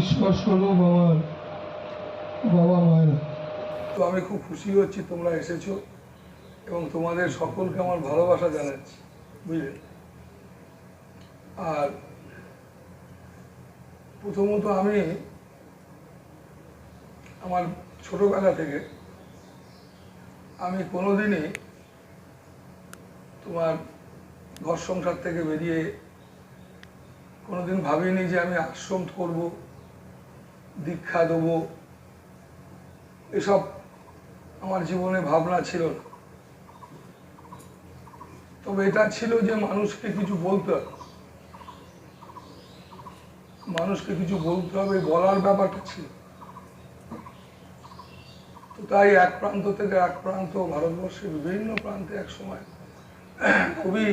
নিঃশ্বাস স্বরূপ আমার বাবা মায়েরা। তো আমি খুব খুশি হচ্ছি তোমরা এসেছো এবং তোমাদের সকলকে আমার ভালোবাসা জানাচ্ছি, বুঝলে। আর প্রথমত আমি আমার ছোটবেলা থেকে আমি কোনোদিনই তোমার ঘর সংসার থেকে বেরিয়ে কোনোদিন ভাবিনি যে আমি আশ্রম করব, দীক্ষা দেব, এসব আমার জীবনে ভাবনা ছিল না। তবে এটা ছিল যে মানুষকে কিছু বলতে হবে, মানুষকে কিছু বলতে হবে, বলার ব্যাপারটা ছিল। তো তাই এক প্রান্ত থেকে এক প্রান্ত, ভারতবর্ষের বিভিন্ন প্রান্তে এক সময় খুবই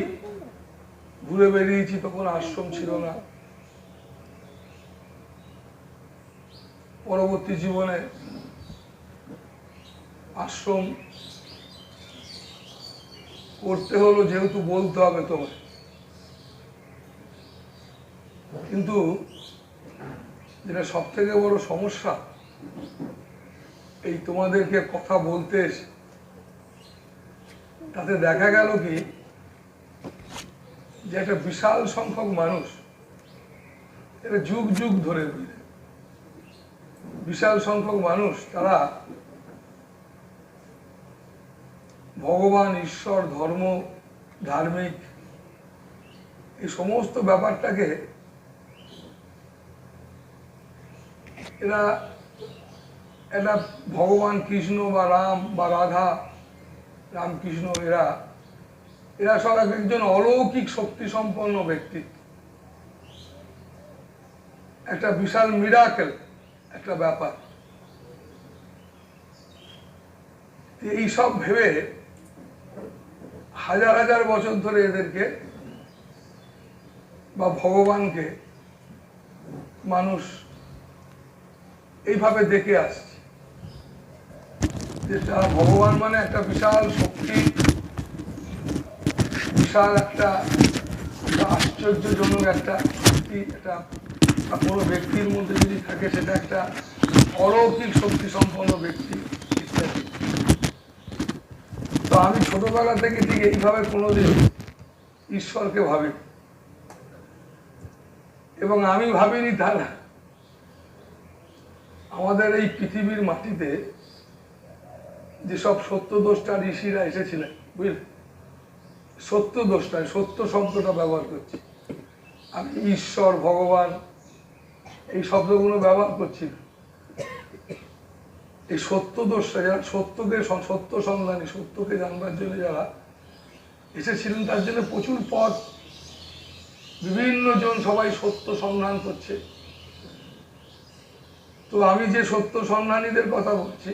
ঘুরে বেরিয়েছি। তখন আশ্রম ছিল না। পরবর্তী জীবনে আশ্রম করতে হলো, যেহেতু বলতে হবে তোমায়। কিন্তু যেটা সব থেকে বড় সমস্যা, এই তোমাদেরকে কথা বলতে এসে তাতে দেখা গেল কি, যে একটা বিশাল সংখ্যক মানুষ, এটা যুগ যুগ ধরে বিশাল সংখ্যক মানুষ, তারা ভগবান, ঈশ্বর, ধর্ম, ধার্মিক এই সমস্ত ব্যাপারটাকে এরা এটা ভগবান কৃষ্ণ বা রাম বা রাধা, রামকৃষ্ণ, এরা সব একজন অলৌকিক শক্তি সম্পন্ন ব্যক্তিত্ব, একটা বিশাল মিরাকেল একটা ব্যাপার। এইসব ভেবে হাজার হাজার বছর ধরে এদেরকে বা ভগবানকে মানুষ এইভাবে দেখে আসছে, যেটা ভগবান মানে একটা বিশাল শক্তি, বিশাল একটা আশ্চর্যজনক একটা শক্তি। এটা কোনো ব্যক্তির মধ্যে যদি থাকে, সেটা একটা অলৌকিক শক্তি সম্পন্ন ব্যক্তি ইত্যাদি। তো আমি ছোটবেলা থেকে ঠিক এইভাবে কোনোদিন ঈশ্বরকে ভাবি, এবং আমি ভাবিনি তারা আমাদের এই পৃথিবীর মাটিতে যেসব সত্যদ্রষ্টা ঋষিরা এসেছিলেন, বুঝলেন, সত্যদ্রষ্টা, সত্য শব্দটা ব্যবহার করছি আমি, ঈশ্বর, ভগবান এই শব্দগুলো ব্যবহার করছি না। এই সত্যদ্রষ্টা যারা সত্যকে, সত্য সন্ধানী, সত্যকে জানবার জন্য যারা এসেছিলেন, তার জন্য প্রচুর পথ, বিভিন্ন জন সবাই সত্য সন্ধান করছে। তো আমি যে সত্য সন্ধানীদের কথা বলছি,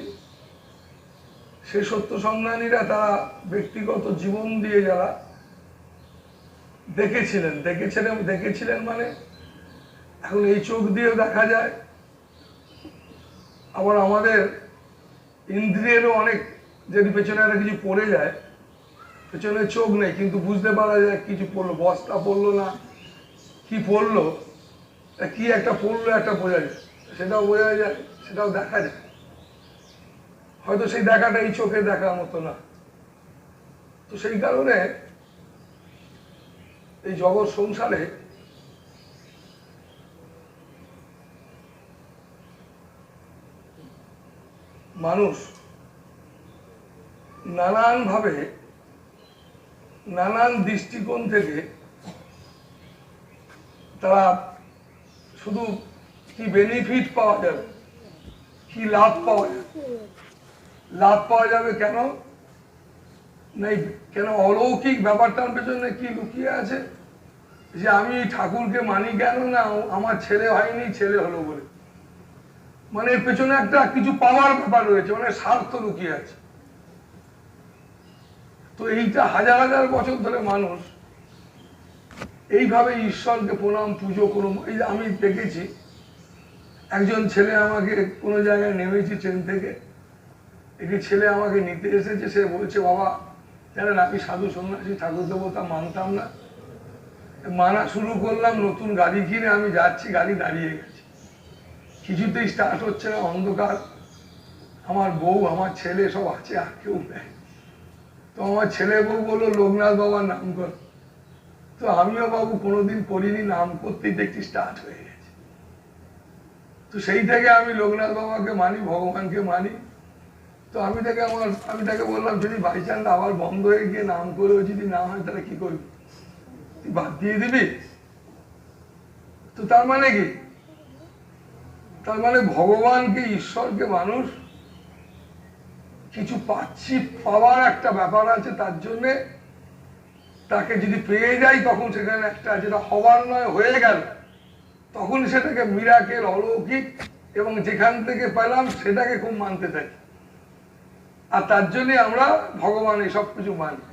সেই সত্য সন্ধানীরা তারা ব্যক্তিগত জীবন দিয়ে যারা দেখেছিলেন মানে এখন এই চোখ দিয়েও দেখা যায়, আবার আমাদের ইন্দ্রিয়েরও অনেক, যদি পেছনে একটা কিছু পড়ে যায়, পেছনে চোখ নেই কিন্তু বুঝতে পারা যায় কিছু পড়লো, বস্তা পড়লো না কি পড়লো, কি একটা পড়লো একটা বোঝা যায়, সেটাও বোঝা যায়, সেটাও দেখা যায়। হয়তো সেই দেখাটা এই চোখে দেখার মতো না। তো সেই কারণে এই জগৎ সংসারে মানুষ নানানভাবে, নানান দৃষ্টিকোণ থেকে তারা শুধু কি বেনিফিট পাওয়া যাবে, কি লাভ পাওয়া যাবে, লাভ পাওয়া যাবে কেন নেই, কেন অলৌকিক ব্যাপারটার পেছনে কি লুকিয়ে আছে, যে আমি ঠাকুরকে মানি কেন না, আমার ছেলে হয়নি, ছেলে হলো বলে, মানে এর পেছনে একটা কিছু পাওয়ার ব্যাপার রয়েছে, মানে স্বার্থ লুকিয়ে আছে। তো এইটা হাজার হাজার বছর ধরে মানুষ এইভাবে ঈশ্বরকে প্রণাম পুজো করো। এই যে আমি দেখেছি, একজন ছেলে আমাকে কোনো জায়গায় নেমেছি ট্রেন থেকে, একটি ছেলে আমাকে নিতে এসেছে, সে বলছে, বাবা জানেন আমি সাধু সন্ন্যাসী, ঠাকুর দেবতা মানতাম না, মানা শুরু করলাম, নতুন গাড়ি কিনে আমি যাচ্ছি, গাড়ি দাঁড়িয়ে গেছে। কিছুতেই স্টার্ট হচ্ছে না, অন্ধকার। আমার বউ আমার ছেলে সব আছে, আর কেউ নেই। তো আমার ছেলে বউ বললো লোকনাথ বাবার নাম কর। তো আমিও বাবু কোনোদিন করিনি, নাম করতেই দেখছি স্টার্ট হয়ে গেছে। তো সেই থেকে আমি লোকনাথ বাবাকে মানি, ভগবানকে মানি। তো আমি তাকে বললাম যদি বাই চান্স আবার বন্ধ হয়ে গিয়ে নাম করেও যদি না হয় তাহলে কি করবি, তুই বাদ দিয়ে দিবি? তো তার মানে কি, তার মানে ভগবানকে, ঈশ্বরকে মানুষ কিছু পাওয়ার একটা ব্যাপার আছে, তার জন্যে তাকে যদি পেয়ে যাই তখন সেখানে একটা যেটা হবার নয় হয়ে গেল, তখন সেটাকে মিরাকেল, অলৌকিক, এবং যেখান থেকে পেলাম সেটাকে খুব মানতে থাকি। আর তার জন্যে আমরা ভগবান এই সব কিছু মানি।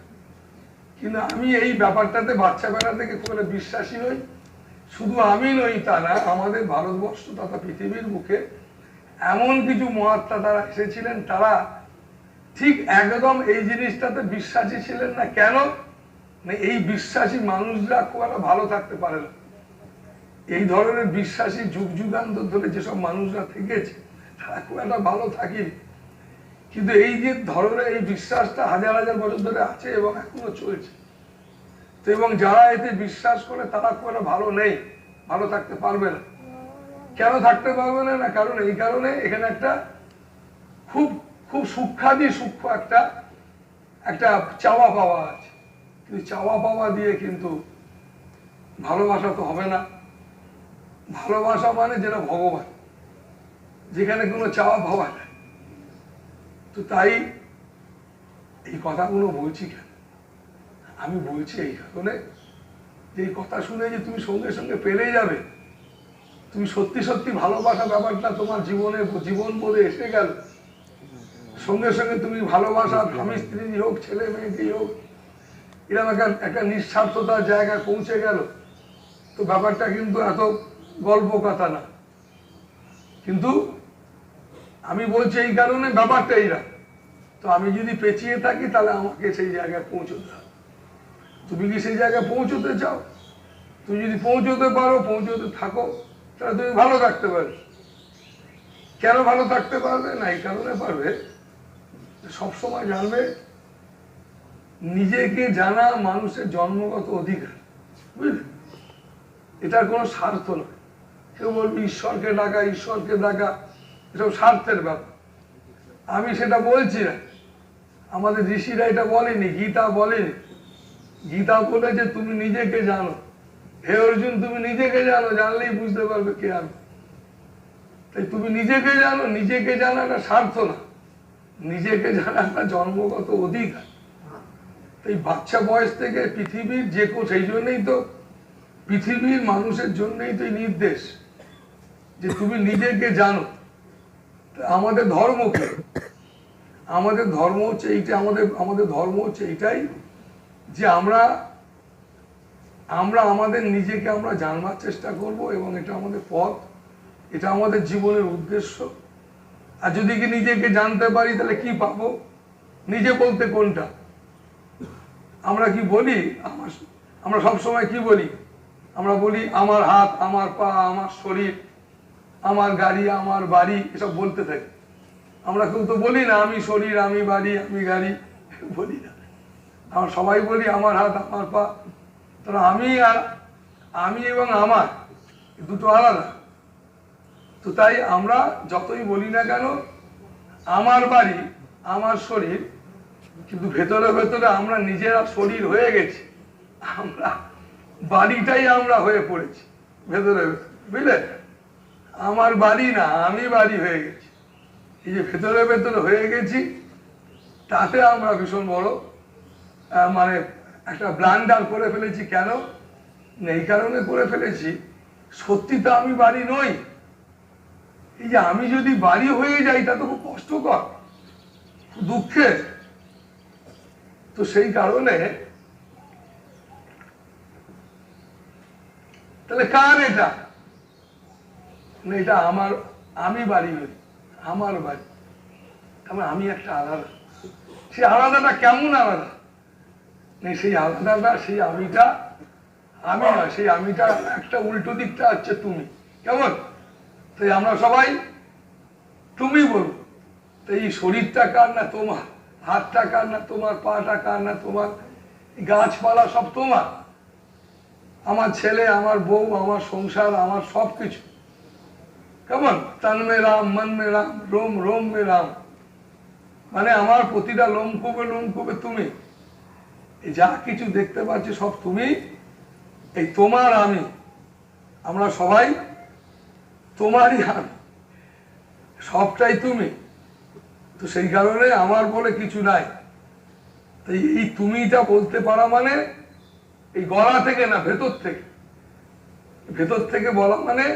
কিন্তু আমি এই ব্যাপারটাতে বাচ্চাবেলা থেকে খুব একটা বিশ্বাসী নই। শুধু আমি নই তা না, আমাদের ভারতবর্ষ তথা পৃথিবীর মুখে এমন কিছু মহাত্মা তারা এসেছিলেন, তারা ঠিক একদম এই জিনিসটাতে বিশ্বাসী ছিলেন না। কেন? এই বিশ্বাসী মানুষরা খুব একটা ভালো থাকতে পারে না। এই ধরনের বিশ্বাসী যুগ যুগান্তর ধরে যেসব মানুষরা থেকেছে তারা খুব একটা ভালো থাকেনি। কিন্তু এই যে ধরনের এই বিশ্বাসটা হাজার হাজার বছর ধরে আছে এবং এখনো চলছে। তো এবং যারা এতে বিশ্বাস করে তারা খুব একটা ভালো নেই, ভালো থাকতে পারবে না। কেন থাকতে পারবে না? কারণ এই কারণে এখানে একটা খুব খুব সূক্ষ্ম একটা চাওয়া পাওয়া আছে। কিন্তু চাওয়া পাওয়া দিয়ে কিন্তু ভালোবাসা তো হবে না। ভালোবাসা মানে যেটা ভগবান, যেখানে কোনো চাওয়া পাওয়া নেই। তো তাই এই কথাগুলো বলছি কেন? আমি বলছি এই কারণে যে এই কথা শুনে যে তুমি সঙ্গে সঙ্গে পেলে যাবে, তুমি সত্যি সত্যি ভালোবাসা ব্যাপারটা তোমার জীবন বোধে এসে গেল, সঙ্গে সঙ্গে তুমি ভালোবাসা স্বামী স্ত্রী হোক, ছেলে মেয়েকে হোক, এরকম একটা নিঃস্বার্থতার জায়গায় পৌঁছে গেল, তো ব্যাপারটা কিন্তু এত গল্প কথা না। কিন্তু আমি বলছি এই কারণে ব্যাপারটা এইরা, তো আমি যদি পেঁচিয়ে থাকি তাহলে আমাকে সেই জায়গায় পৌঁছতে হবে। তুমি কি সেই জায়গায় পৌঁছতে চাও? তুমি যদি পৌঁছতে পারো, পৌঁছতে থাকো, তাহলে তুমি ভালো থাকতে পারবে। কেন ভালো থাকতে পারবে না? এই কারণে পারবে, সবসময় জানবে নিজেকে জানা মানুষের জন্মগত অধিকার, বুঝলে? এটার কোনো স্বার্থ নয়। কেউ বলবে ঈশ্বরকে ডাকা, এসব স্বার্থের ব্যাপার। আমি সেটা বলছি না, আমাদের ঋষিরা এটা বলেনি, গীতা বলেনি। গীতা বলেছে তুমি নিজেকে জানো। হে অর্জুন, তুমি নিজেকে জানো, জানলেই বুঝতে পারবে কে আমি। তাই তুমি নিজেকে জানো, নিজেকে জানাটা স্বার্থ না, নিজেকে জানাটা জন্মগত অধিকার। তাই বাচ্চা বয়স থেকে পৃথিবীর সেই জন্যই তো পৃথিবীর মানুষের জন্যই তো নির্দেশ যে তুমি নিজেকে জানো। আমাদের ধর্ম কি? আমাদের ধর্ম হচ্ছে এইটা, আমাদের ধর্ম হচ্ছে এইটাই যে আমরা আমাদের নিজেকে আমরা জানবার চেষ্টা করব, এবং এটা আমাদের পথ, এটা আমাদের জীবনের উদ্দেশ্য। আর যদি কি নিজেকে জানতে পারি তাহলে কি পাবো? নিজে বলতে কোনটা? আমরা কি বলি? আমরা সবসময় কি বলি? আমরা বলি আমার হাত, আমার পা, আমার শরীর, আমার গাড়ি, আমার বাড়ি, এসব বলতে থাকি। আমরা কেউ তো বলি না আমি শরীর, আমি বাড়ি, আমি গাড়ি, বলি না। আমরা সবাই বলি আমার হাত, আমার পা। তাহলে আমি এবং আমার দুটো আলাদা। তো তাই আমরা যতই বলি না কেন আমার বাড়ি, আমার শরীর, কিন্তু ভেতরে ভেতরে আমরা নিজেরা শরীর হয়ে গেছি, আমরা বাড়িটাই আমরা হয়ে পড়েছি ভেতরে ভেতরে, বুঝলে? আমার বাড়ি না, আমি বাড়ি হয়ে গেছি। এই যে ভেতরে ভেতরে হয়ে গেছি, তাতে আমরা ভীষণ বড় মানে একটা ব্লান্ডার করে ফেলেছি। কেন? এই কারণে করে ফেলেছি, সত্যি তো আমি বাড়ি নই। এই যে আমি যদি বাড়ি হয়ে যাই তা তো খুব কষ্টকর, দুঃখের। তো সেই কারণে তাহলে কার এটা? এটা আমার, আমি বাড়ি নই, আমার বাড়ি। তারপরে আমি একটা আলাদা। সেই আলাদাটা কেমন আলাদা? সেই আলাদাটা, সেই আমিটা আমি নয়, সেই আমিটা একটা উল্টো দিকটা হচ্ছে তুমি। কেমন? তাই আমরা সবাই তুমি বলবো। তাই এই শরীরটা কার না তোমার, হাতটা কার না তোমার, পাটা কার না তোমার, গাছপালা সব তোমার, আমার ছেলে, আমার বউ, আমার সংসার, আমার সবকিছু। কেমন? তন মে রাম, মন মে রাম, রোম রোম মে রাম, মানে আমার প্রতিটা লোমকূপে তুমি। এই যা কিছু দেখতে পাচ্ছি সব তুমি, এই তোমার আমি, আমরা সবাই তোমারই আমি, সবটাই তুমি। তো সেই কারণে আমার বলে কিছু নাই। তাই এই তুমিটা বলতে পারা মানে এই গলা থেকে না, ভেতর থেকে। ভেতর থেকে বলা মানে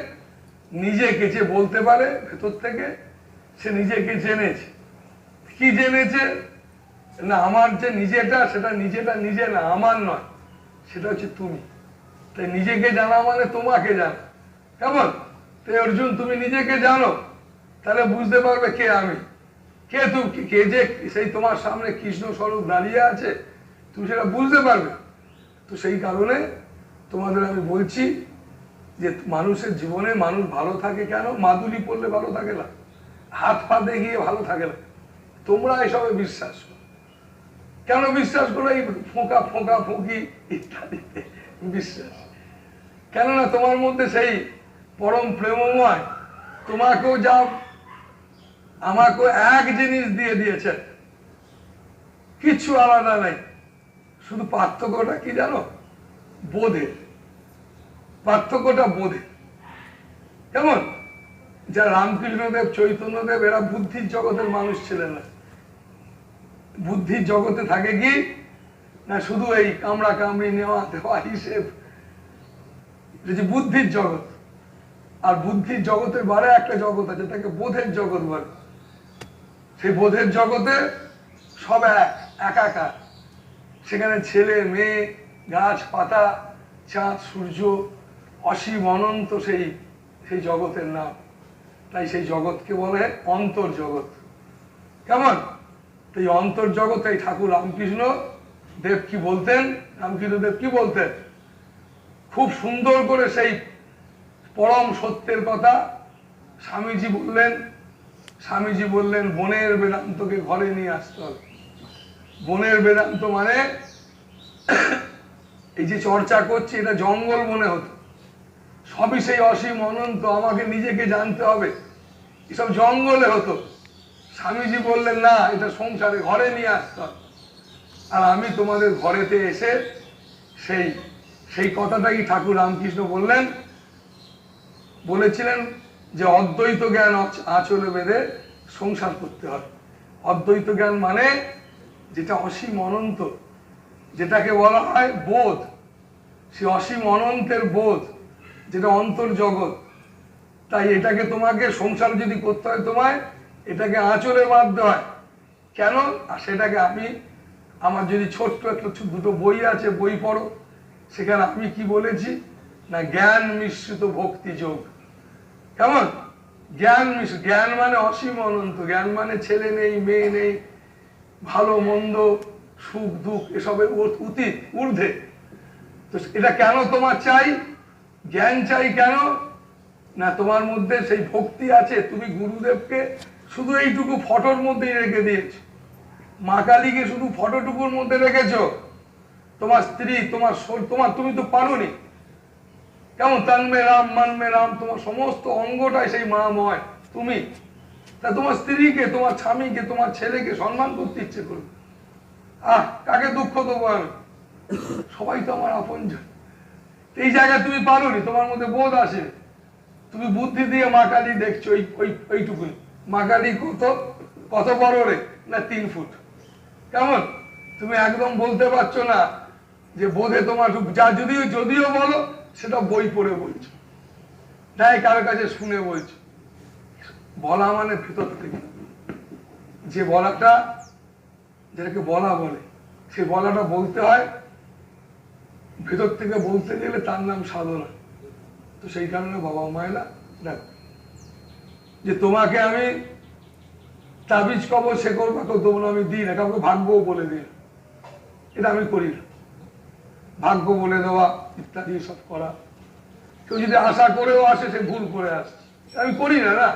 নিজেকে যে বলতে পারে ভেতর থেকে, সে নিজেকে জেনেছে। কি জেনেছে? না আমার যে নিজেটা, সেটা নিজে না, আমার নয়, সেটা হচ্ছে তুমি। তাই নিজেকে জানা মানে তোমাকে জানা। কেমন? তাই অর্জুন, তুমি নিজেকে জানো, তাহলে বুঝতে পারবে কে আমি, কে তুমি, কে যে সেই তোমার সামনে কৃষ্ণ স্বরূপ দাঁড়িয়ে আছে, তুমি সেটা বুঝতে পারবে। তো সেই কারণে তোমাদের আমি বলছি যে মানুষের জীবনে মানুষ ভালো থাকে কেন? মাদুলি পড়লে ভালো থাকে না, হাত পা দেখিয়ে ভালো থাকে না। তোমরা এসবে বিশ্বাস করো। কেন বিশ্বাস করো? এই ফোঁকা ফোঁকি ইত্যাদিতে বিশ্বাস। কেননা তোমার মধ্যে সেই পরম প্রেমময় তোমাকেও যা আমাকেও এক জিনিস দিয়ে দিয়েছে, কিছু আলাদা নাই। শুধু পার্থক্যটা কি জানো? বোধের। পার্থক্যটা বোধে। কেমন? যা রামকৃষ্ণদেব, চৈতন্যদেব, এরা বুদ্ধির জগতের মানুষ ছিলেন না। বুদ্ধির জগতে থাকে কি না, শুধু এই কামড়া কামড়ি, নেওয়া দেওয়া, হিসেব, যে বুদ্ধির জগৎ। আর বুদ্ধির জগতের বারে একটা জগৎ আছে, তাকে বোধের জগৎ বলে। সেই বোধের জগতে সব একাকার। সেখানে ছেলে মেয়ে, গাছ পাতা, চাঁদ সূর্য, অসীম অনন্ত সেই সেই জগতের নাম। তাই সেই জগৎকে বলে অন্তর্জগৎ। কেমন? এই অন্তর্জগৎ, এই ঠাকুর রামকৃষ্ণ দেব কি বলতেন? রামকৃষ্ণ দেব কি বলতেন? খুব সুন্দর করে সেই পরম সত্যের কথা স্বামীজি বললেন বনের বেদান্তকে ঘরে নিয়ে আসতে হবে। বনের বেদান্ত মানে এই যে চর্চা করছি, এটা জঙ্গল মনে হতো, সবই সেই অসীম অনন্ত, আমাকে নিজেকে জানতে হবে, এসব জঙ্গলে হতো। স্বামীজি বললেন না, এটা সংসারে ঘরে নিয়ে আসতে হবে। আর আমি তোমাদের ঘরেতে এসে সেই সেই কথাটাই ঠাকুর রামকৃষ্ণ বলেছিলেন যে অদ্বৈত জ্ঞান আঁচলে বেঁধে সংসার করতে হয়। অদ্বৈত জ্ঞান মানে যেটা অসীম অনন্ত, যেটাকে বলা হয় বোধ, সে অসীম অনন্তের বোধ, যেটা অন্তর্জগৎ। তাই এটাকে তোমাকে সংসার যদি করতে হয়, তোমায় এটাকে আঁচলে বাঁধতে হয়। কেন? আর সেটাকে আমি, আমার যদি ছোট্ট একটা দুটো বই আছে, বই পড়ো, সেখানে আমি কি বলেছি না, জ্ঞান মিশ্রিত ভক্তি যোগ। কেমন? জ্ঞান মানে অসীম অনন্ত, জ্ঞান মানে ছেলে নেই, মেয়ে নেই, ভালো মন্দ, সুখ দুঃখ, এসবের ঊর্ধ্বে। তো এটা কেন তোমার চাই? জ্ঞান চাই কেন না, তোমার মধ্যে সেই ভক্তি আছে। তুমি গুরুদেবকে শুধু এইটুকু ফটোর মধ্যেই রেখে দিয়েছো, মা কালীকে শুধু ফটোটুকুর মধ্যে রেখেছো। তোমার স্ত্রী, তুমি তো পারোনি। কেমন? তন মে রাম, মন মে রাম, তোমার সমস্ত অঙ্গটাই সেই মাময় তুমি। তা তোমার স্ত্রীকে, তোমার স্বামীকে, তোমার ছেলেকে সম্মান করতে ইচ্ছে করবে। কাকে দুঃখ দেবো আমি? সবাই তো আমার আপনজন। এই জায়গায় তুমি পারোনি, তোমার মধ্যে বোধ আসে। তুমি বুদ্ধি দিয়ে মা কালী দেখছো ওইটুকুনি। মা কালী কত বড় রে? না 3 ফুট। কেমন? তুমি একদম বলতে পারছো না যে বোধে তোমার, যা যদিও বলো সেটা বই পড়ে বলছো, তাই কারো কাছে শুনে বলছো। বলা মানে ভেতর থেকে, যে বলাটা, যেটাকে বলা বলে, সেই বলাটা বলতে হয় ভেতর থেকে। বলতে গেলে তার নাম সাধনা। তো সেই কারণে বাবা মায়েরা দেখো, যে তোমাকে আমি তাবিজ কবর সে করবো দেবো না, আমি দিই না কাউকে, ভাগ্যও বলে দিই, এটা আমি করি না। ভাগ্য বলে দেওয়া ইত্যাদি সব করা, কেউ যদি আশা করেও আসে, সে ভুল করে আসছে। আমি করি না, না,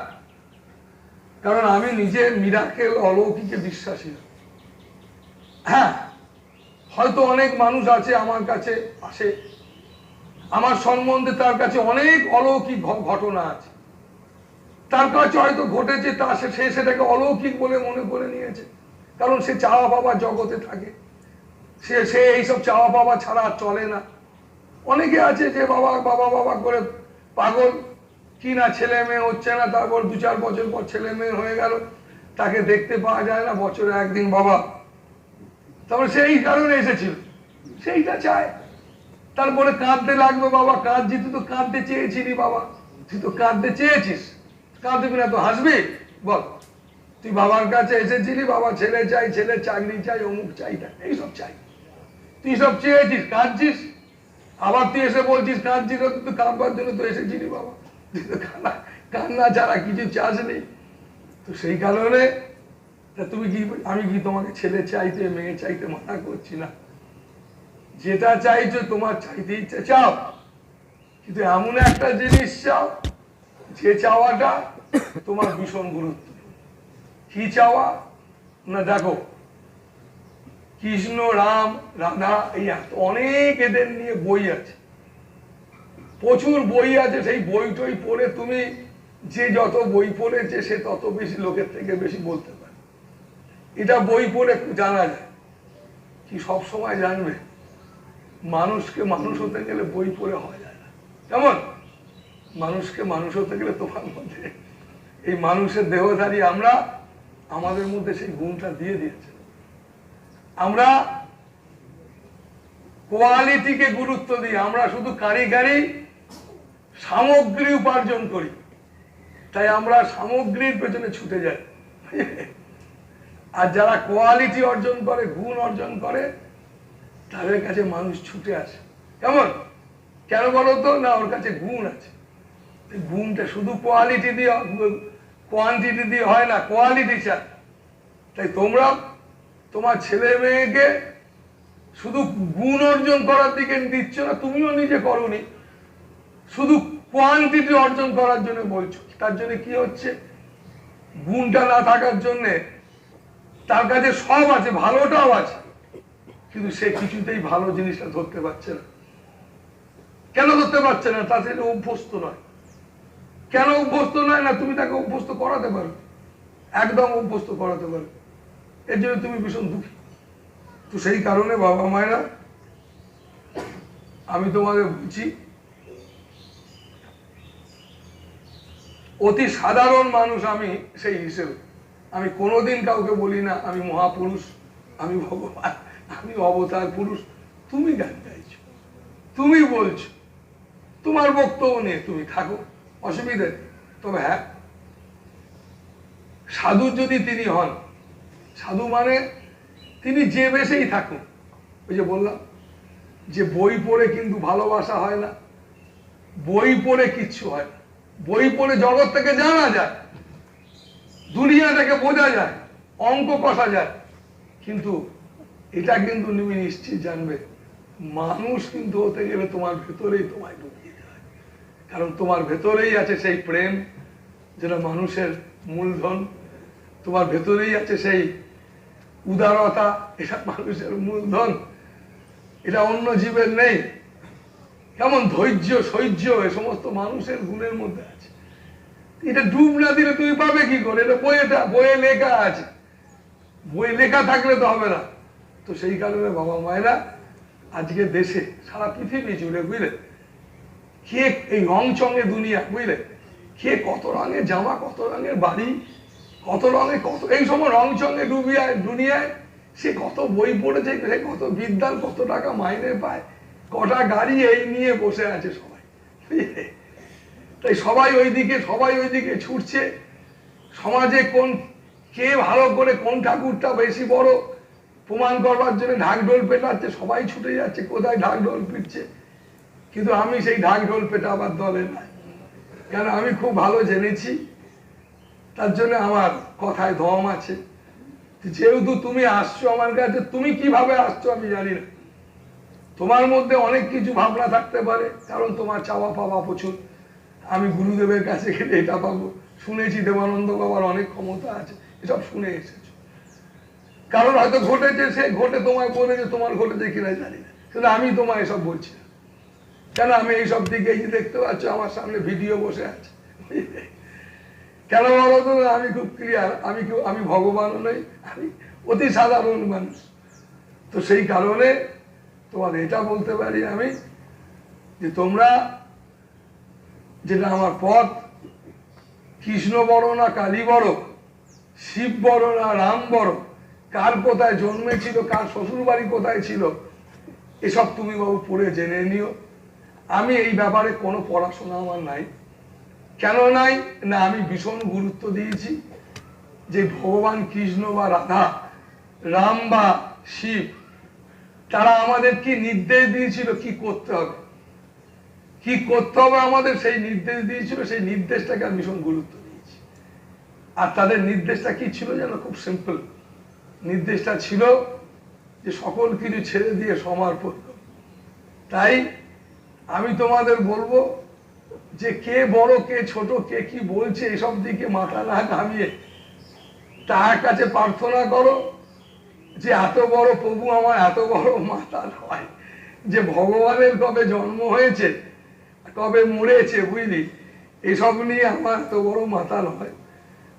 কারণ আমি নিজে মিরাকেল অলৌকিকে বিশ্বাসী না। হ্যাঁ, হয়তো অনেক মানুষ আছে আমার কাছে আসে, আমার সম্বন্ধে তার কাছে অনেক অলৌকিক ঘটনা আছে, তার কাছে হয়তো ঘটেছে, তা সে সেটাকে অলৌকিক বলে মনে করে নিয়েছে, কারণ সে চাওয়া পাওয়া জগতে থাকে, সে এইসব চাওয়া পাওয়া ছাড়া চলে না। অনেকে আছে যে বাবা বাবা বাবা করে পাগল, কি না ছেলে মেয়ে হচ্ছে না, তারপর 2-4 বছর পর ছেলে মেয়ে হয়ে গেল, তাকে দেখতে পাওয়া যায় না, বছরে একদিন বাবা, তারপরে সেই কারণে এসেছিল, সেইটা চায়। তারপরে কাঁদতে লাগবে, বাবা কাঁদছি, তুই তো কাঁদতে চেয়েছিলি বাবা, তুই তো কাঁদতে চেয়েছিস, কাঁদবি না তো হাসবি? বল, তুই বাবার কাছে এসেছিলি, বাবা ছেলে চাই, ছেলে চাকরি চাই, অমুক চাই, এইসব চাই, তুই সব চেয়েছিস, কাঁদছিস, আবার তুই এসে বলছিস কাঁদছিস, তুই কাঁদবার জন্য তো এসেছিলি বাবা, তুই তো কান্না ছাড়া কিছু চাস নেই। তো সেই কারণে তুমি কি, আমি কি তোমাকে ছেলে চাইতে মেয়ে চাইতে মানা করছি না, যেটা চাইছো তোমার চাইতে ইচ্ছে চাও, কিন্তু এমন একটা জিনিস চাও যে চাওয়াটা তোমার ভীষণ গুরুত্ব। কি চাওয়া না, দেখো কৃষ্ণ, রাম, রাধা, এই অনেক এদের নিয়ে বই আছে, প্রচুর বই আছে, সেই বই টই পড়ে তুমি, যে যত বই পড়েছে সে তত বেশি লোকের থেকে বেশি বলতে পারে, এটা বই পড়ে জানা যায়। কি সব সময় জানবে? মানুষকে মানুষ হতে গেলে বই পড়ে হওয়া যায় না। কেমন? মানুষকে মানুষ হতে গেলে তোমার মধ্যে এই মানুষের দেহধারী আমরা, আমাদের মধ্যে সেই গুণটা দিয়ে দিয়েছে। আমরা কোয়ালিটিকে গুরুত্ব দিই, আমরা শুধু কারিগরি সামগ্রী উপার্জন করি, তাই আমরা সামগ্রীর পেছনে ছুটে যাই। আর যারা কোয়ালিটি অর্জন করে, গুণ অর্জন করে, তাদের কাছে মানুষ ছুটে আসে। কেমন? কেন বলতো? না, ওর কাছে গুণ আছে। গুণটা শুধু কোয়ালিটি দিয়ে, কোয়ান্টিটি দিয়ে হয় না, কোয়ালিটি চাই। তাই তোমরা তোমার ছেলে মেয়েকে শুধু গুণ অর্জন করার দিকে দিচ্ছ না, তুমিও নিজে করোনি, শুধু কোয়ান্টিটি অর্জন করার জন্য বলছো। তার জন্য কি হচ্ছে? গুণটা না থাকার জন্যে তার কাছে সব আছে, ভালোটাও আছে, কিন্তু সে কিছুতেই ভালো জিনিসটা ধরতে পারছে না। কেন ধরতে পারছে না? তার সেটা অভ্যস্ত নয়। কেন অভ্যস্ত নয়? না, তুমি তাকে অভ্যস্ত করাতে পারো, একদম অভ্যস্ত করাতে পারো, এর জন্য তুমি ভীষণ দুঃখী। তো সেই কারণে বাবা মায়েরা, আমি তোমাদের বলছি, অতি সাধারণ মানুষ আমি, সেই হিসেবে আমি কোনোদিন কাউকে বলি না আমি মহাপুরুষ, আমি ভগবান, আমি অবতার পুরুষ। তুমি গান গাইছো, তুমি বলছো, তোমার বক্তব্য নিয়ে তুমি থাকো, অসুবিধা নেই। তবে হ্যাঁ, সাধু যদি তিনি হন, সাধু মানে তিনি যে বেশেই থাকুন, ওই যে বললাম যে বই পড়ে কিন্তু ভালোবাসা হয় না, বই পড়ে কিচ্ছু হয় না। বই পড়ে জগৎ থেকে জানা যায়, দুনিয়াটাকে বোঝা যায়, অঙ্ক কষা যায়, কিন্তু এটা কিন্তু তুমি নিশ্চিত জানবে, মানুষ কিন্তু হতে গেলে তোমার ভেতরেই তোমায় ঢুকিয়ে দেয়। কারণ তোমার ভেতরেই আছে সেই প্রেম, যেটা মানুষের মূলধন, তোমার ভেতরেই আছে সেই উদারতা, এটা মানুষের মূলধন, এটা অন্য জীবের নেই। কেমন? ধৈর্য, সহ্য, এ সমস্ত মানুষের গুণের মধ্যে আছে। এটা ডুব না দিলে তুমি পাবে কি করে? এটা বইয়ে লেখা আছে, বই লেখা থাকলে তো হবে না। তো সেই কারণে বাবা মায়েরা আজকে দেশে, সারা পৃথিবী জুড়ে, বুঝলে, কে এই রং চঙে দুনিয়া, বুঝলে, কে কত রঙের জামা, কত রঙের বাড়ি, কত রঙে কত, এই সময় রং চঙে দুনিয়ায় সে কত বই পড়েছে, সে কত বিদ্যান, কত টাকা মাইনে পায়, কটা গাড়ি এই নিয়ে বসে আছে সবাই। তাই সবাই ওইদিকে ছুটছে। সমাজে কে ভালো করে কোন ঠাকুরটা বেশি বড় প্রমাণ করবার জন্য ঢাকঢোল পেটাচ্ছে, সবাই ছুটে যাচ্ছে কোথায় ঢাকঢোল পিটছে। কিন্তু আমি সেই ঢাকঢোল পেটাবার দলে নাই, কেন আমি খুব ভালো জেনেছি, তার জন্য আমার কথায় দম আছে। যেহেতু তুমি আসছো আমার কাছে, তুমি কিভাবে আসছো আমি জানি না, তোমার মধ্যে অনেক কিছু ভাবনা থাকতে পারে, কারণ তোমার চাওয়া পাওয়া প্রচুর। আমি গুরুদেবের কাছে গেলে এটা পাবো, শুনেছি দেবানন্দ বাবার অনেক ক্ষমতা আছে, এসব শুনে এসেছো। কারণ হয়তো ঘটেছে, সে ঘটে তোমায় বলেছে, তোমার ঘটেছে কিনা জানি না, কিন্তু আমি তোমায় এসব বলছি না। কেন আমি এইসব দিকে এই যে দেখতে পাচ্ছ আমার সামনে ভিডিও বসে আছে, কেন বলো তো? আমি খুব ক্লিয়ার, আমি ভগবানও নই, আমি অতি সাধারণ মানুষ। তো সেই কারণে তোমাদের এটা বলতে পারি আমি যে তোমরা যেটা আমার পথ, কৃষ্ণ বড় না কালী বড়, শিব বড় না রাম বড়, কার কোথায় জন্মেছিল, কার শ্বশুর বাড়ি কোথায় ছিল, এসব তুমি বাবু পড়ে জেনে নিও। আমি এই ব্যাপারে কোনো পড়াশোনা আমার নাই। কেন নাই না, আমি ভীষণ গুরুত্ব দিয়েছি যে ভগবান কৃষ্ণ বা রাধা, রাম বা শিব, তারা আমাদের কি নির্দেশ দিয়েছিল, কি করতে হবে, কি করতে হবে আমাদের, সেই নির্দেশ দিয়েছিল। সেই নির্দেশটাকে আমি ভীষণ গুরুত্ব দিয়েছি। আর তাদের নির্দেশটা কি ছিল যেন, খুব সিম্পল নির্দেশটা ছিল যে সকল কিছু ছেড়ে দিয়ে সমর্পণ করো। তাই আমি তোমাদের বলবো যে কে বড় কে ছোট, কে কি বলছে, এসব দিকে মাথা না ঘামিয়ে তার কাছে প্রার্থনা করো যে এত বড় প্রভু আমার এত বড় মাথা নয়, যে ভগবানের কবে জন্ম হয়েছে, কবে মরেছে, বুঝলি, এসব নিয়ে আমার এত বড় মাথা নয়।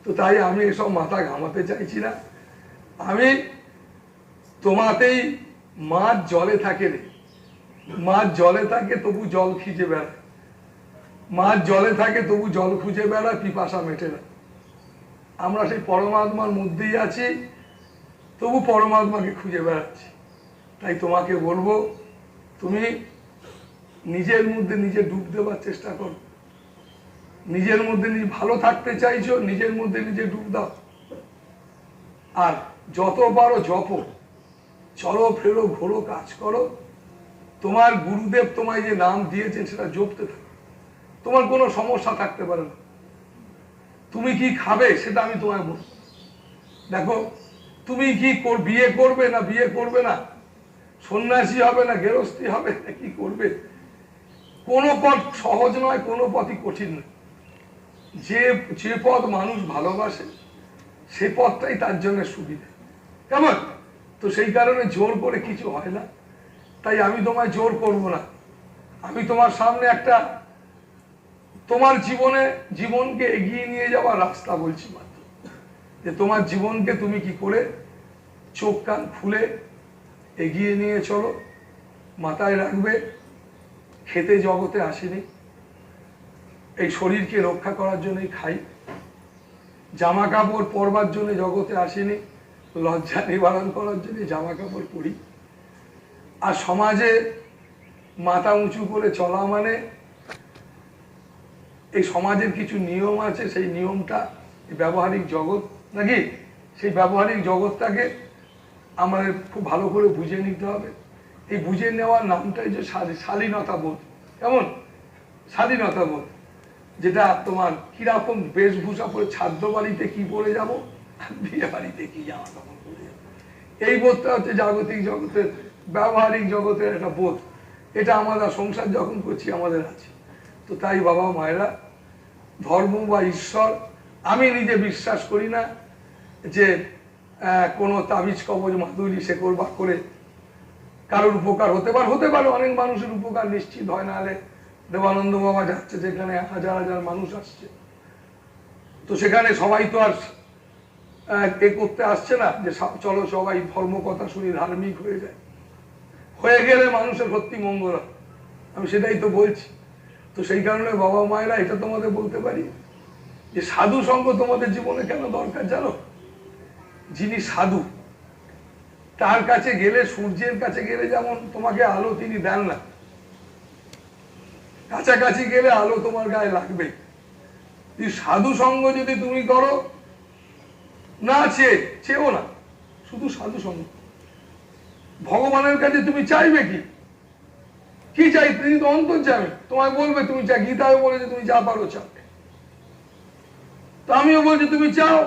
তো তাই আমি এসব মাথা ঘামাতে চাইছি না। আমি তোমাতেই মাছ জলে থাকে রে, মাছ জলে থাকে তবু জল খুঁজে বেড়ায়, মাছ জলে থাকে তবু জল খুঁজে বেড়ায়, পিপাসা মেটে না। আমরা সেই পরমাত্মার মধ্যেই আছি, তবু পরমাত্মাকে খুঁজে বেড়াচ্ছি। তাই তোমাকে বলবো, তুমি নিজের মধ্যে নিজে ডুব দেওয়ার চেষ্টা করো। নিজের মধ্যে নিজে ভালো থাকতে চাইছো, নিজের মধ্যে নিজে ডুব দাও। আর যত পারো জপো, চলো ফেরো ঘোরো, কাজ করো। তোমার গুরুদেব তোমায় যে নাম দিয়েছেন সেটা জপতে থাকো, তোমার কোনো সমস্যা থাকতে পারে না। তুমি কি খাবে সেটা আমি তোমায় বলবো। দেখো, তুমি কি বিয়ে করবে না বিয়ে করবে না, সন্ন্যাসী হবে না গেরস্থী হবে না, কি করবে, কোনো পথ সহজ নয়, কোনো পথই কঠিন নয়। যে পথ মানুষ ভালোবাসে সে পথটাই তার জন্য সুবিধা, কেমন? তো সেই কারণে জোর করে কিছু হয় না। তাই আমি তোমায় জোর করব না। আমি তোমার সামনে একটা তোমার জীবনকে এগিয়ে নিয়ে যাওয়ার রাস্তা বলছি মাত্র, যে তোমার জীবনকে তুমি কি করে চোখ কান খুলে এগিয়ে নিয়ে চলো। মাথায় রাখবে, খেতে জগতে আসেনি, এই শরীরকে রক্ষা করার জন্যই খাই। জামা কাপড় পরবার জন্য জগতে আসেনি, লজ্জা নিবারণ করার জন্য জামা কাপড় পরি। আর সমাজে মাথা উঁচু করে চলা মানে এই সমাজের কিছু নিয়ম আছে, সেই নিয়মটা ব্যবহারিক জগৎ নাকি, সেই ব্যবহারিক জগৎটাকে আমাদের খুব ভালো করে বুঝে নিতে হবে। এই বুঝে নেওয়ার নামটাই যে শালীনতা বোধ। কেমন? স্বাধীনতা বোধ, যেটা তোমার কিরকম বেশভূষা পরে ছাদ্র বাড়িতে কি পরে যাবো, বিয়ে বাড়িতে কি জামা কাপড় পরে যাবো, এই বোধটা হচ্ছে জাগতিক জগতের, ব্যবহারিক জগতের একটা বোধ। এটা আমরা সংসার যখন করছি আমাদের আছে। তো তাই বাবা মায়েরা, ধর্ম বা ঈশ্বর আমি নিজে বিশ্বাস করি না যে কোনো তাবিজ কবজ মাদুলি শেকড় বা করে কারোর উপকার হতে পারে। অনেক মানুষের উপকার নিশ্চিত হয়, না হলে দেবানন্দ বাবা যাচ্ছে যেখানে হাজার হাজার মানুষ আসছে, তো সেখানে সবাই তো আর এ করতে আসছে না যে চলো সবাই ধর্ম কথা শুনি ধার্মিক হয়ে যায়। হয়ে গেলে মানুষের সত্যি মঙ্গল হয়, আমি সেটাই তো বলছি। তো সেই কারণে বাবা মায়েরা এটা তোমাদের বলতে পারি যে সাধু সঙ্গ তোমাদের জীবনে কেন দরকার জানো? যিনি সাধু তার কাছে গেলে, সূর্যের কাছে গেলে যেমন তোমাকে আলো তিনি দেন না, কাছাকাছি গেলে আলো তোমার গায়ে লাগবে। সাধু সঙ্গ যদি তুমি করো না, চেয়েও না, শুধু সাধু সঙ্গ। ভগবানের কাছে তুমি চাইবে কি চাই? তিনি তো অন্তর্যামী, তোমায় বলবে তুমি চাই। গীতায় বলেছে তুমি যা পারো চাও। তো আমিও বলছি তুমি চাও,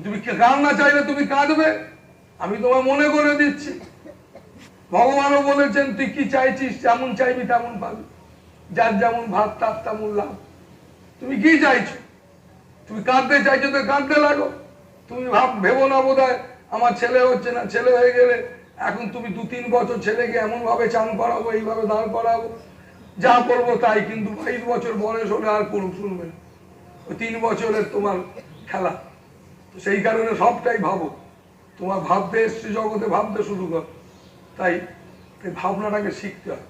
তুমি কান্না চাইলে তুমি কাঁদবে, আমি তোমায় মনে করে দিচ্ছি। ভগবানও বলেছেন তুই কি চাইছিস, যেমন চাইবি তেমন পাবি, যার যেমন ভাব তার তেমন লাভ। তুমি কি চাইছো? তুমি কাঁদতে চাইছো তো কাঁদতে লাগো। তুমি ভেবো না বোধহয় আমার ছেলে হচ্ছে না, ছেলে হয়ে গেলে এখন তুমি 2-3 বছর ছেলেকে এমন ভাবে চান করাবো, এইভাবে দাঁড় করাবো, যা করবো তাই। কিন্তু 22 বছর বয়স হলে আর করুক, শুনবে না। ওই 3 বছরের তোমার খেলা। তো সেই কারণে সবটাই ভাবো। তোমার ভাবতে এসছে জগতে, ভাবতে শুরু কর। তাই ভাবনাটাকে শিখতে হয়।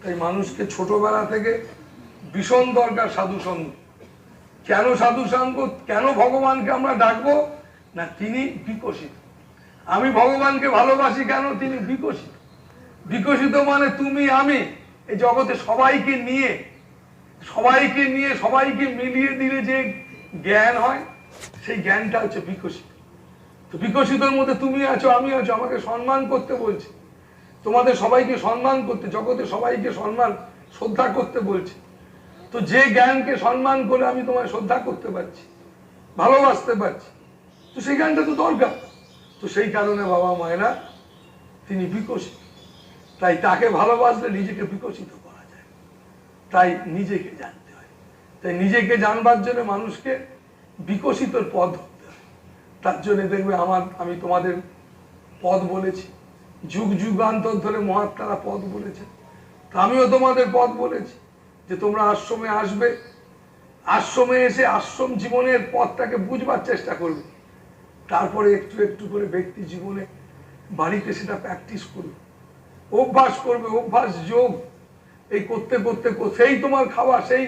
তাই মানুষকে ছোটবেলা থেকে ভীষণ দরকার সাধু সঙ্গ। কেন সাধু সঙ্গ? কেন ভগবানকে আমরা ডাকবো না? তিনি বিকশিত। আমি ভগবানকে ভালোবাসি কেন? তিনি বিকশিত। বিকশিত মানে তুমি আমি এই জগতে সবাইকে নিয়ে সবাইকে মিলিয়ে দিলে যে জ্ঞান হয়, সেই জ্ঞানটা হচ্ছে বিকশিত। তো বিকশিতর মধ্যে তুমি আছো, আমি আছো। আমাকে সম্মান করতে বলছি, তোমাদের সবাইকে সম্মান করতে, জগতে সবাইকে সম্মান শ্রদ্ধা করতে বলছি। তো যে জ্ঞানকে সম্মান করে আমি তোমায় শ্রদ্ধা করতে পারছি, ভালোবাসতে পারছি, তো সেই জ্ঞানটা তো দরকার। তো সেই কারণে বাবা মায়েরা তিনি বিকশিত। তাই তাকে ভালোবাসলে নিজেকে বিকশিত করা যায়। তাই নিজেকে জানতে হয়। তাই নিজেকে জানবার জন্য মানুষকে বিকশিতর পথ ধরতে হয়। তার জন্য দেখবে আমি তোমাদের পথ বলেছি, যুগ যুগান্তর ধরে মহাত্মারা পথ বলেছেন। তা আমিও তোমাদের পথ বলেছি যে তোমরা আশ্রমে আসবে, আশ্রমে এসে আশ্রম জীবনের পথটাকে বুঝবার চেষ্টা করবে। তারপরে একটু একটু করে ব্যক্তি জীবনে বাড়িতে সেটা প্র্যাকটিস করবে, অভ্যাস করবে, অভ্যাস যোগ। এই করতে করতে সেই তোমার খাওয়া, সেই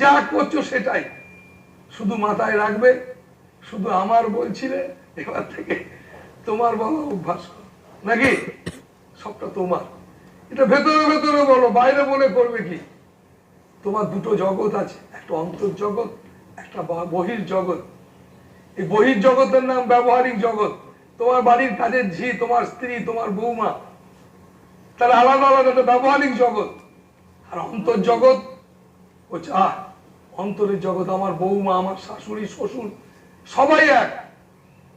যা করছো সেটাই শুধু মাথায় রাখবে। শুধু আমার বলছিলে, এবার থেকে তোমার বলো, অভ্যাস করো, নাকি সবটা তোমার। এটা ভেতরে ভেতরে বলো, বাইরে বলে করবে কি? তোমার দুটো জগৎ আছে, একটা অন্তর্জগৎ, একটা বহির জগৎ। এই বহির জগতের নাম ব্যবহারিক জগৎ। তোমার বাড়ির কাজের ঝি, তোমার স্ত্রী, তোমার বৌমা, তাহলে আলাদা আলাদা একটা ব্যবহারিক জগৎ। আর অন্তর্জগৎ হচ্ছে অন্তরের জগৎ। আমার বৌমা, আমার শাশুড়ি, শ্বশুর সবাই এক,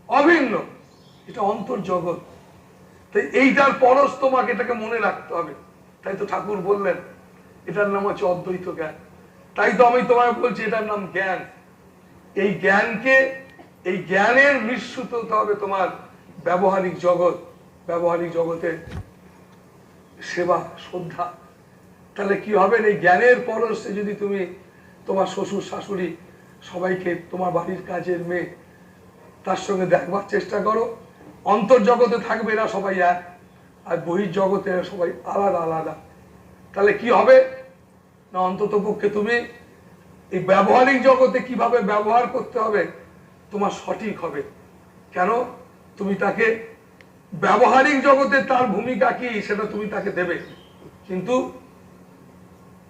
অভিন্ন। এটা অন্তর্জগৎ। তাই এইটার পরশ তোমাকে, এটাকে মনে রাখতে হবে। তাই তো ঠাকুর বললেন এটার নাম হচ্ছে অদ্বৈত জ্ঞান। তাই তো আমি তোমায় বলছি এটার নাম জ্ঞান। এই জ্ঞানকে, এই জ্ঞানের মিশ্রিত হতে হবে তোমার ব্যবহারিক জগৎ। ব্যবহারিক জগতে সেবা, শ্রদ্ধা। তাহলে কি হবে? এই জ্ঞানের পরশে যদি তুমি তোমার শ্বশুর শাশুড়ি সবাইকে, তোমার বাড়ির কাজের মেয়ে, তার সঙ্গে দেখবার চেষ্টা করো। অন্তর্জগতে থাকবে এরা সবাই এক, আর বহির জগতে সবাই আলাদা আলাদা। তাহলে কি হবে না, অন্তত পক্ষে তুমি এই ব্যবহারিক জগতে কিভাবে ব্যবহার করতে হবে তোমার সঠিক হবে। কেন? তুমি তাকে ব্যবহারিক জগতে তার ভূমিকা কি সেটা তুমি তাকে দেবে, কিন্তু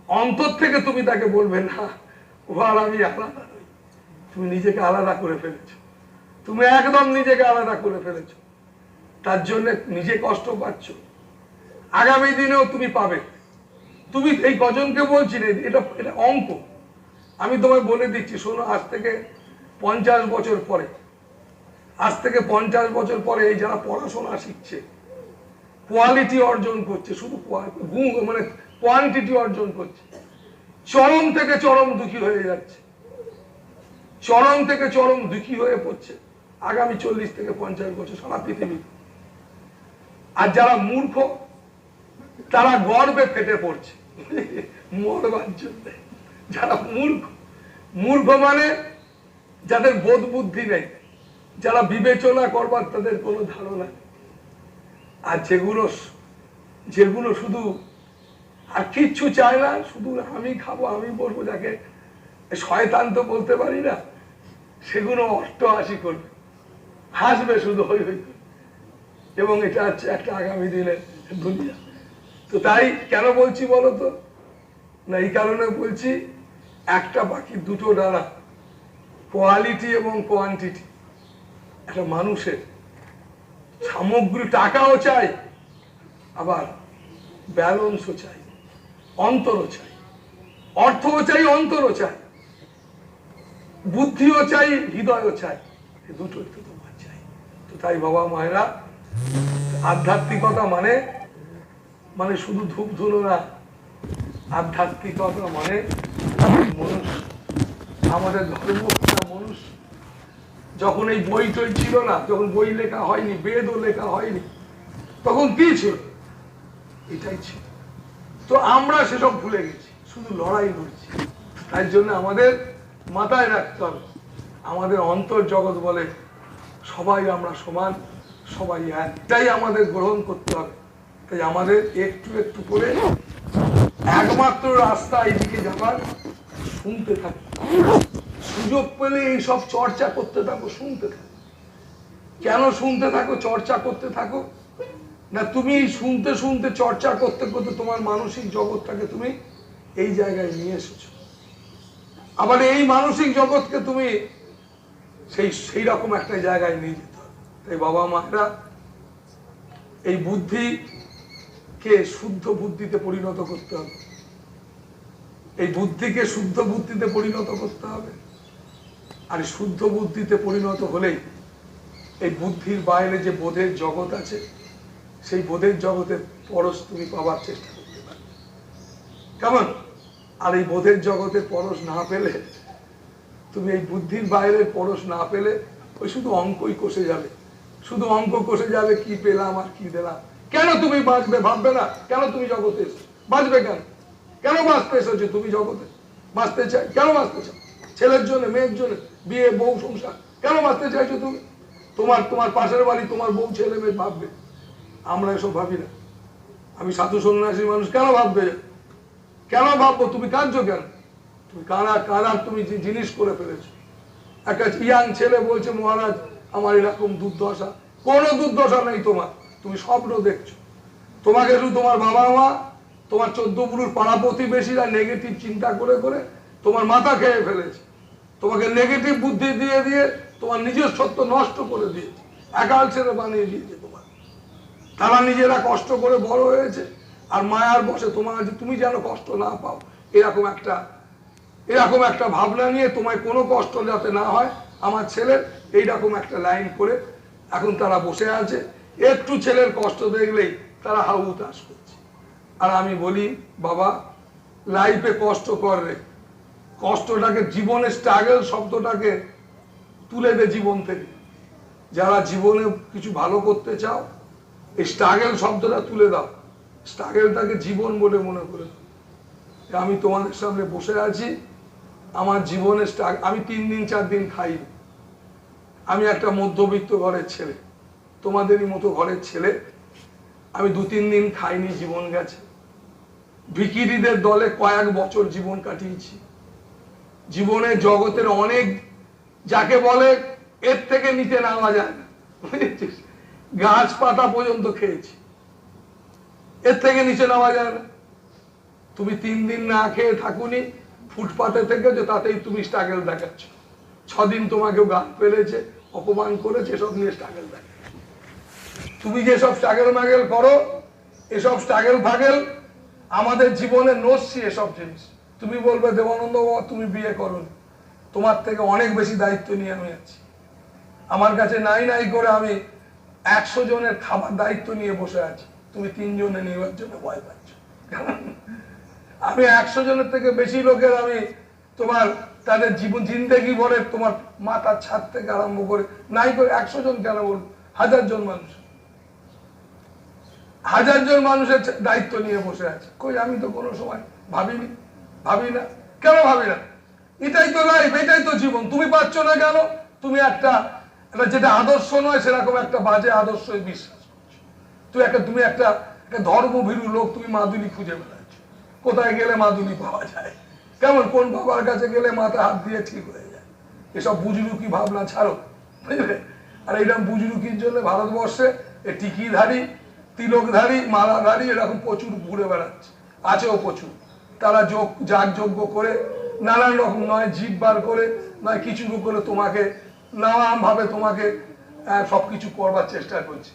অন্তর থেকে তুমি তাকে বলবে না ও আর আমি আলাদা নই। তুমি নিজেকে আলাদা করে ফেলেছো, তুমি একদম নিজেকে আলাদা করে ফেলেছো। তার জন্য নিজে কষ্ট পাচ্ছ, আগামী দিনেও তুমি পাবে। তুমি এই কজনকে বলছি না, এটা এটা অঙ্ক। আমি তোমায় বলে দিচ্ছি, শোনো, আজ থেকে 50 বছর পরে, আজ থেকে 50 বছর পরে এই যারা পড়াশোনা শিখছে, কোয়ালিটি অর্জন করছে, শুধু মানে কোয়ান্টিটি অর্জন করছে, চরম থেকে চরম দুঃখী হয়ে যাচ্ছে, চরম থেকে চরম দুঃখী হয়ে পড়ছে আগামী 40 থেকে 50 বছর সারা পৃথিবী। আর যারা মূর্খ তারা গর্বে ফেটে পড়ছে মরবার জন্য। যারা মূর্খ মানে যাদের বোধ বুদ্ধি নেই, যারা বিবেচনা করবার তাদের কোনো ধারণা নেই। আর যেগুলো শুধু আর কিচ্ছু চায় না, শুধু আমি খাবো, আমি বলবো, যাকে শয়তান তো বলতে পারি না, সেগুলো অষ্টহাসি করবে, হাসবে শুধু, হই হই। এবং এটা হচ্ছে একটা আগামী দিনের দুনিয়া। তো তাই কেন বলছি বলো তো? না, এই কারণে বলছি, একটা পাখির দুটো ডানা, কোয়ালিটি এবং কোয়ান্টিটি। একটা মানুষের সামগ্রিক টাকাও চাই, আবার ব্যালেন্সও চাই, অন্তরও চাই, অর্থও চাই, অন্তরও চাই, বুদ্ধিও চাই, হৃদয়ও চাই, এই দুটোই তো তোমার চাই। তো তাই বাবা মায়েরা, আধ্যাত্মিকতা মানে শুধু ধূপ ধুলো না। আধ্যাত্মিকতা মানে মনুষ্য, আমাদের ধর্ম মানুষ যখন এই বই টই ছিল না, যখন বই লেখা হয়নি, বেদও লেখা হয়নি, তখন কি ছিল? এটাই ছিল। তো আমরা সেসব ভুলে গেছি, শুধু লড়াই লড়ছি। তাই জন্য আমাদের মাথায় রাখতে হবে, আমাদের অন্তর জগৎ বলে সবাই আমরা সমান, সবাই একটাই আমাদের গ্রহণ করতে হবে। তাই আমাদের একটু একটু করে একমাত্র রাস্তা এইদিকে যাবার, শুনতে থাকো, সুযোগ পেলে এইসব চর্চা করতে থাকো, শুনতে থাকো। কেন শুনতে থাকো, চর্চা করতে থাকো? না তুমি শুনতে শুনতে চর্চা করতে করতে তোমার মানসিক জগৎটাকে তুমি এই জায়গায় নিয়ে এসেছো। আবার এই মানসিক জগৎকে তুমি সেই রকম একটা জায়গায় নিয়ে যেতে হবে। তাই বাবা মায়েরা এই বুদ্ধিকে শুদ্ধ বুদ্ধিতে পরিণত করতে হবে, এই বুদ্ধিকে শুদ্ধ বুদ্ধিতে পরিণত করতে হবে। আর শুদ্ধ বুদ্ধিতে পরিণত হলেই এই বুদ্ধির বাইরে যে বোধের জগৎ আছে, সেই বোধের জগতের পরশ তুমি পাওয়ার চেষ্টা করতে পারবে। কেমন? আর এই বোধের জগতের পরশ না পেলে, তুমি এই বুদ্ধির বাইরের পরশ না পেলে ওই শুধু অঙ্কই কষে যাবে, শুধু অঙ্ক কষে যাবে, কি পেলাম আর কি দিলাম। কেন তুমি বাঁচবে ভাববে না? কেন তুমি জগতে এসো? বাঁচবে কেন? কেন বাঁচতে এসেছো তুমি জগতে? বাঁচতে চাই কেন? বাঁচতে চাও ছেলের জন্য, মেয়ের জন্য, বিয়ে বউ সংসার। কেন বাঁচতে চাইছো তুমি? তোমার পাশের বাড়ি তোমার বউ ছেলে মেয়ে ভাববে। আমরা এসব ভাবি না। আমি সাধু সন্ন্যাসী মানুষ, কেন ভাববে? কেন ভাববো? তুমি কাঁদছো কেন? তুমি কানার তুমি যে জিনিস করে ফেলেছো। একটা ইয়াং ছেলে বলছে মহারাজ আমার এরকম দুর্দশা। কোনো দুর্দশা নেই তোমার, তুমি স্বপ্ন দেখছো। তোমাকে শুধু তোমার বাবা মা, তোমার 14 পুরুষ পাড়া প্রতিবেশীরা নেগেটিভ চিন্তা করে করে তোমার মাথা খেয়ে ফেলেছে। তোমাকে নেগেটিভ বুদ্ধি দিয়ে দিয়ে তোমার নিজের সত্য নষ্ট করে দিয়েছে, একাল ছেলে বানিয়ে দিয়েছে তোমার। তারা নিজেরা কষ্ট করে বড় হয়েছে, আর মায়ার বসে তোমার, তুমি যেন কষ্ট না পাও এরকম একটা ভাবনা নিয়ে, তোমায় কোনো কষ্ট যাতে না হয় আমার ছেলের, এইরকম একটা লাইন করে এখন তারা বসে আছে। একটু ছেলের কষ্ট দেখলেই তারা হাউ হুতাশ করছে। আর আমি বলি বাবা, লাইফে কষ্ট করবে, কষ্টটাকে, জীবনের স্ট্রাগল শব্দটাকে তুলে দে জীবন থেকে। যারা জীবনে কিছু ভালো করতে চাও, এই স্ট্রাগল শব্দটা তুলে দাও, স্ট্রাগলটাকে জীবন বলে মনে করে দাও। আমি তোমাদের সামনে বসে আছি, আমার জীবনের আমি 3 দিন 4 দিন খাই। আমি একটা মধ্যবিত্ত ঘরের ছেলে, তোমাদেরই মতো ঘরের ছেলে। আমি 2-3 দিন খাইনি, জীবন গেছে। ভিখিরিদের দলে কয়েক বছর জীবন কাটিয়েছি। জীবনে জগতের অনেক, যাকে বলে এর থেকে নিচে নামা যায় না, বুঝেছিস? গাছ পাতা পর্যন্ত খেয়েছি, এর থেকে নিচে নামা যায় না। তুমি 3 দিন না খেয়ে থাকুনি, ফুটপাতে থেকেছো, তাতেই তুমি স্ট্রাগল দেখাচ্ছ। 6 দিন তোমাকে গান ফেলেছে, অপমান করেছে, এসব নিয়ে স্ট্রাগল দেখাচ্ছ। তুমি যেসব স্ট্রাগল ম্যাগেল করো, এসব স্ট্রাগল ফাগেল আমাদের জীবনে নস্যি এসব জিনিস। তুমি বলবে দেবানন্দ বাবা তুমি বিয়ে করো, তোমার থেকে অনেক বেশি দায়িত্ব নিয়ে আমি আছি। আমার কাছে নাই করে আমি 100 জনের খাবার দায়িত্ব নিয়ে বসে আছি, তুমি 3 জনে নেওয়ার জন্য ভয় পাচ্ছ। আমি 100 জনের থেকে বেশি লোকের আমি তোমার তাদের জীবন জিন্দেগি ভরে তোমার মাথার ছাদ থেকে আরম্ভ করে নাই করে 100 জন কেন বলবো, 1000 জন মানুষ, 1000 জন মানুষের দায়িত্ব নিয়ে বসে আছে। কই আমি তো কোনো সময় ভাবি না। কেন ভাবি না? এটাই তো লাইফ, এটাই তো জীবন। তুমি পাচ্ছ না কেন? তুমি একটা যেটা আদর্শ নয় সেরকম একটা বাজে আদর্শ বিশ্বাস করছো। তুমি একটা ধর্মভীরু লোক, তুমি মাদুলি খুঁজে বেড়াচ্ছ। কোথায় গেলে মাদুলি পাওয়া যায়, কেমন কোন বাবার কাছে গেলে মাথা হাত দিয়ে ঠিক হয়ে যায়। এসব বুজরুকি ভাবনা ছাড়ো, বুঝলে? আর এইরকম বুজরুকির জন্য ভারতবর্ষে টিকিধারী, তিলকধারী, মালাধারী এরকম প্রচুর ঘুরে বেড়াচ্ছে, আছেও প্রচুর। তারা যাগযজ্ঞ করে নানান রকম, নয় জিভ বার করে, নয় কিছু করে তোমাকে নানান ভাবে তোমাকে সবকিছু করবার চেষ্টা করছে।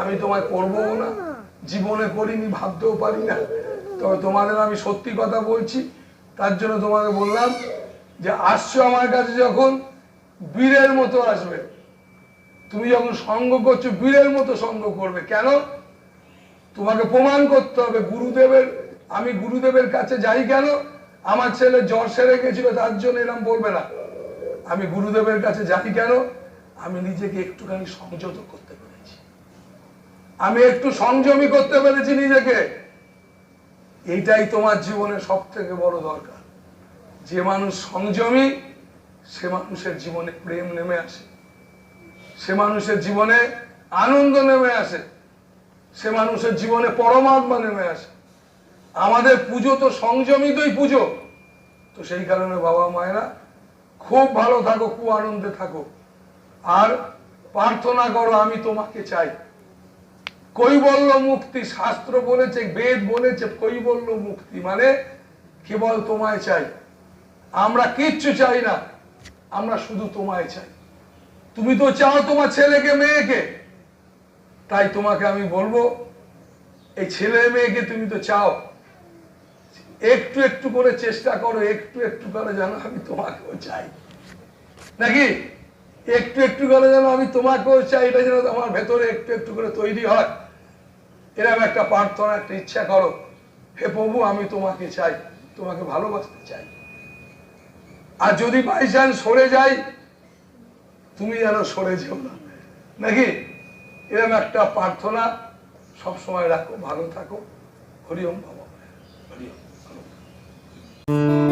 আমি তোমায় করবো না, জীবনে করিনি, ভাবতেও পারি না। তবে তোমাদের আমি সত্যি কথা বলছি, তার জন্য তোমাকে বললাম যে আসছো আমার কাছে যখন, বীরের মতো আসবে। তুমি যখন সঙ্গ করছো, বীরের মতো সঙ্গ করবে। কেন? তোমাকে প্রমাণ করতে হবে আমি গুরুদেবের কাছে যাই কেন, আমার ছেলে জ্বর সেরে গেছিল তার জন্য এরকম বলবে না। আমি গুরুদেবের কাছে যাই কেন? আমি নিজেকে একটুখানি সংযত করতে পেরেছি, আমি একটু সংযমী করতে পেরেছি নিজেকে। এইটাই তোমার জীবনে সব থেকে বড় দরকার। যে মানুষ সংযমী সে মানুষের জীবনে প্রেম নেমে আসে, সে মানুষের জীবনে আনন্দ নেমে আসে, সে মানুষের জীবনে পরমাত্মা নেমে আসে। আমাদের পুজো তো সংযমিতই পুজো। তো সেই কারণে বাবা মায়েরা খুব ভালো থাকো, খুব আনন্দে থাকো, আর প্রার্থনা করো আমি তোমাকে চাই। কৈবল্য মুক্তি শাস্ত্র বলেছে, বেদ বলেছে কৈবল্য মুক্তি মানে কেবল তোমায় চাই। আমরা কিচ্ছু চাই না, আমরা শুধু তোমায় চাই। তুমি তো চাও তোমার ছেলেকে মেয়েকে, তাই তোমাকে আমি বলবো এই ছেলে মেয়েকে তুমি তো চাও, একটু একটু করে চেষ্টা করো, একটু একটু করে যেন আমি তোমাকেও চাই, নাকি? একটু একটু করে যেন আমি তোমাকেও চাই, এটা যেন আমার ভেতরে একটু একটু করে তৈরি হয়। এরকম একটা প্রার্থনা, একটা ইচ্ছা করো, হে প্রভু আমি তোমাকে চাই, তোমাকে ভালোবাসতে চাই। আর যদি বাই চান্স সরে যাই, তুমি যেন সরে যেও না, নাকি? এরকম একটা প্রার্থনা সবসময় রাখো। ভালো থাকো। হরি ওম বাবা, হরি ওম।